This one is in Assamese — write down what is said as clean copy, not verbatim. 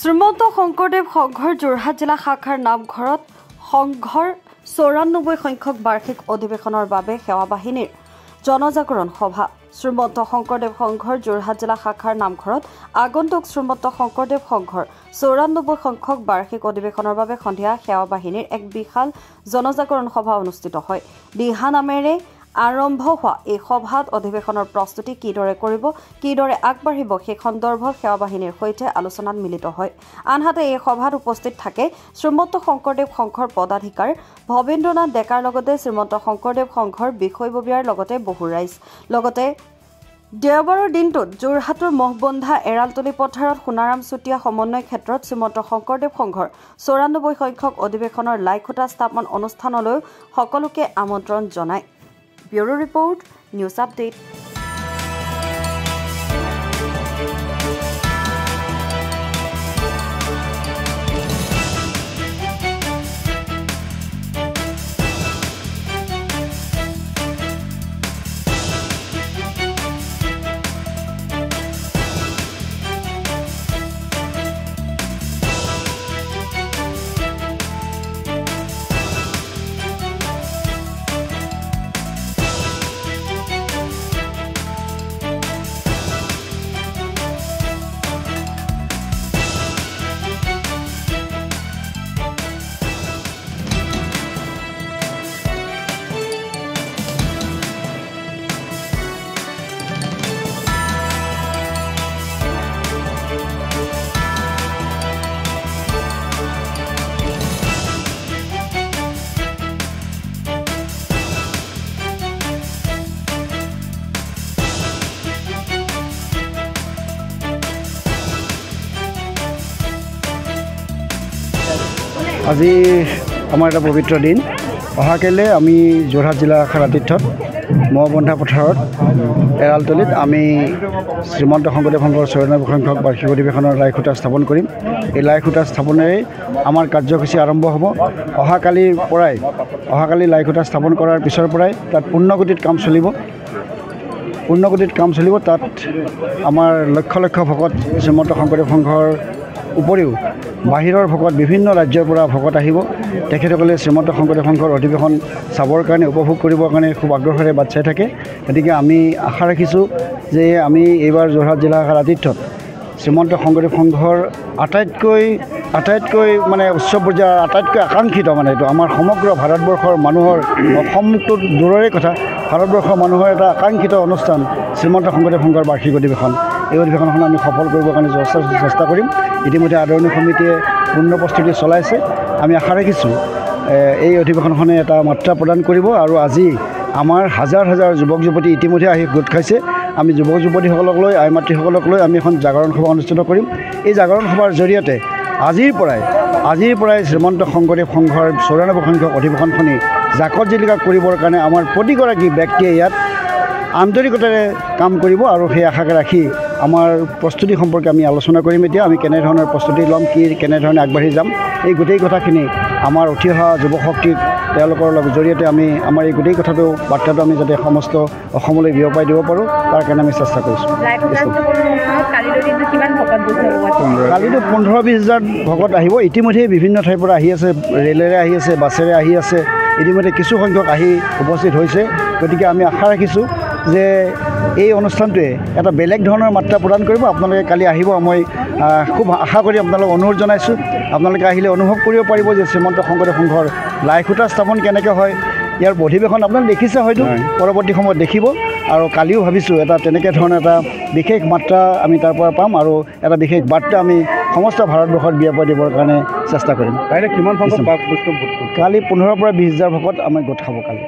শ্ৰীমন্ত শংকৰদেৱ সংঘৰ যোৰহাট জিলা শাখাৰ নামঘৰত সংঘৰ ৯৪ সংখ্যক বাৰ্ষিক অধিৱেশনৰ বাবে সেৱা বাহিনীৰ জনজাগৰণ সভা। শ্ৰীমন্ত শংকৰদেৱ সংঘৰ যোৰহাট জিলা শাখাৰ নামঘৰত আগন্তুক শ্ৰীমন্ত শংকৰদেৱ সংঘৰ ৯৪ সংখ্যক বাৰ্ষিক অধিৱেশনৰ বাবে সন্ধিয়া সেৱা বাহিনীৰ এক বিশাল জনজাগৰণ সভা অনুষ্ঠিত হয়। দিহা নামেৰে আৰম্ভ হোৱা এই সভাত অধিৱেশনৰ প্ৰস্তুতি কিদৰে কৰিব, কিদৰে আগবাঢ়িব সেই সন্দৰ্ভত সেৱা বাহিনীৰ সৈতে আলোচনাত মিলিত হয়। আনহাতে এই সভাত উপস্থিত থাকে শ্ৰীমন্ত শংকৰদেৱ সংঘৰ পদাধিকাৰ ভৱেন্দ্ৰনাথ ডেকাৰ লগতে শ্ৰীমন্ত শংকৰদেৱ সংঘৰ বিষয়ববীয়াৰ লগতে বহু ৰাইজ। লগতে দেওবাৰৰ দিনটোত যোৰহাটৰ মহবন্ধা এৰালতলী পথাৰত সোণাৰাম চুতীয়া সমন্বয় ক্ষেত্ৰত শ্ৰীমন্ত শংকৰদেৱ সংঘৰ ৯৪ সংখ্যক অধিৱেশনৰ লাইখুটা স্থাপন অনুষ্ঠানলৈ সকলোকে আমন্ত্ৰণ জনায়। Bureau report, news update. আজি আমাৰ এটা পবিত্ৰ দিন। অহাকাইলৈ আমি যোৰহাট জিলা শাখাৰ আতিথ্যত মহবন্ধা পথাৰত এৰালতলীত আমি শ্ৰীমন্ত শংকৰদেৱ সংঘৰ ৯৪ সংখ্যক বাৰ্ষিক অধিৱেশনৰ লাইখুটা স্থাপন কৰিম। এই লাইখুটা স্থাপনেৰে আমাৰ কাৰ্যসূচী আৰম্ভ হ'ব। অহাকালি লাইখুটা স্থাপন কৰাৰ পিছৰ পৰাই তাত পূৰ্ণগতিত কাম চলিব। তাত আমাৰ লক্ষ লক্ষ ভকত শ্ৰীমন্ত শংকৰদেৱ সংঘৰ উপৰিও বাহিৰৰ ভকত, বিভিন্ন ৰাজ্যৰ পৰা ভকত আহিব। তেখেতসকলে শ্ৰীমন্ত শংকৰদেৱ সংঘৰ অধিৱেশন চাবৰ কাৰণে, উপভোগ কৰিবৰ কাৰণে খুব আগ্ৰহেৰে বাট চাই থাকে। গতিকে আমি আশা ৰাখিছোঁ যে আমি এইবাৰ যোৰহাট জিলা শাখাৰ আতিথ্যত শ্ৰীমন্ত শংকৰদেৱ সংঘৰ আটাইতকৈ মানে উচ্চ পৰ্যায়ৰ আটাইতকৈ আকাংক্ষিত, মানে এইটো আমাৰ সমগ্ৰ ভাৰতবৰ্ষৰ মানুহৰ, অসমটো দূৰৰে কথা, ভাৰতবৰ্ষৰ মানুহৰ এটা আকাংক্ষিত অনুষ্ঠান শ্ৰীমন্ত শংকৰদেৱ সংঘৰ বাৰ্ষিক অধিৱেশন। এই অধিৱেশনখন আমি সফল কৰিবৰ কাৰণে চেষ্টা কৰিম। ইতিমধ্যে আদৰণি সমিতিয়ে পূৰ্ণ প্ৰস্তুতি চলাইছে। আমি আশা ৰাখিছোঁ এই অধিৱেশনখনে এটা মাত্ৰা প্ৰদান কৰিব। আৰু আজি আমাৰ হাজাৰ হাজাৰ যুৱক যুৱতী ইতিমধ্যে আহি গোট খাইছে। আমি যুৱক যুৱতীসকলক লৈ, আই মাতৃসকলক লৈ আমি এখন জাগৰণ সভা অনুষ্ঠিত কৰিম। এই জাগৰণ সভাৰ জৰিয়তে আজিৰ পৰাই শ্ৰীমন্ত শংকৰদেৱ সংঘৰ ৯৪ সংখ্যক অধিৱেশনখনি জাকত জিলিকা কৰিবৰ কাৰণে আমাৰ প্ৰতিগৰাকী ব্যক্তিয়ে ইয়াত আন্তৰিকতাৰে কাম কৰিব। আৰু সেই আশাকে ৰাখি আমাৰ প্ৰস্তুতি সম্পৰ্কে আমি আলোচনা কৰিম। এতিয়া আমি কেনেধৰণৰ প্ৰস্তুতি ল'ম, কেনেধৰণে আগবাঢ়ি যাম, এই গোটেই কথাখিনি আমাৰ উঠি অহা যুৱশক্তিক তেওঁলোকৰ জৰিয়তে আমি আমাৰ এই গোটেই বাৰ্তাটো আমি যাতে সমস্ত অসমলৈ বিয়পাই দিব পাৰোঁ, তাৰ কাৰণে আমি চেষ্টা কৰিছোঁ। কালিতো ১৫-২০ হাজাৰ ভকত আহিব। ইতিমধ্যে বিভিন্ন ঠাইৰ পৰা আহি আছে, ৰেলেৰে আহি আছে, বাছেৰে আহি আছে। ইতিমধ্যে কিছু সংখ্যক আহি উপস্থিত হৈছে। গতিকে আমি আশা ৰাখিছোঁ যে এই অনুষ্ঠানটোৱে এটা বেলেগ ধৰণৰ মাত্ৰা প্ৰদান কৰিব। আপোনালোকে কালি আহিব, মই খুব আশা কৰি আপোনালোকক অনুৰোধ জনাইছোঁ। আপোনালোকে আহিলে অনুভৱ কৰিব পাৰিব যে শ্ৰীমন্ত শংকৰদেৱ সংঘৰ লাইখুটা স্থাপন কেনেকৈ হয়। ইয়াৰ অধিৱেশন আপোনালোকে দেখিছে, হয়তো পৰৱৰ্তী সময়ত দেখিব। আৰু কালিও ভাবিছোঁ তেনেকৈ ধৰণৰ এটা বিশেষ মাত্ৰা আমি তাৰ পৰা পাম, আৰু এটা বিশেষ বাৰ্তা আমি সমস্ত ভাৰতবৰ্ষত বিয়পাই দিবৰ কাৰণে চেষ্টা কৰিম। কিমান সংখ্যক কালি ১৫ পৰা ২০ হাজাৰ ভকত আমি গোট খাব কালি।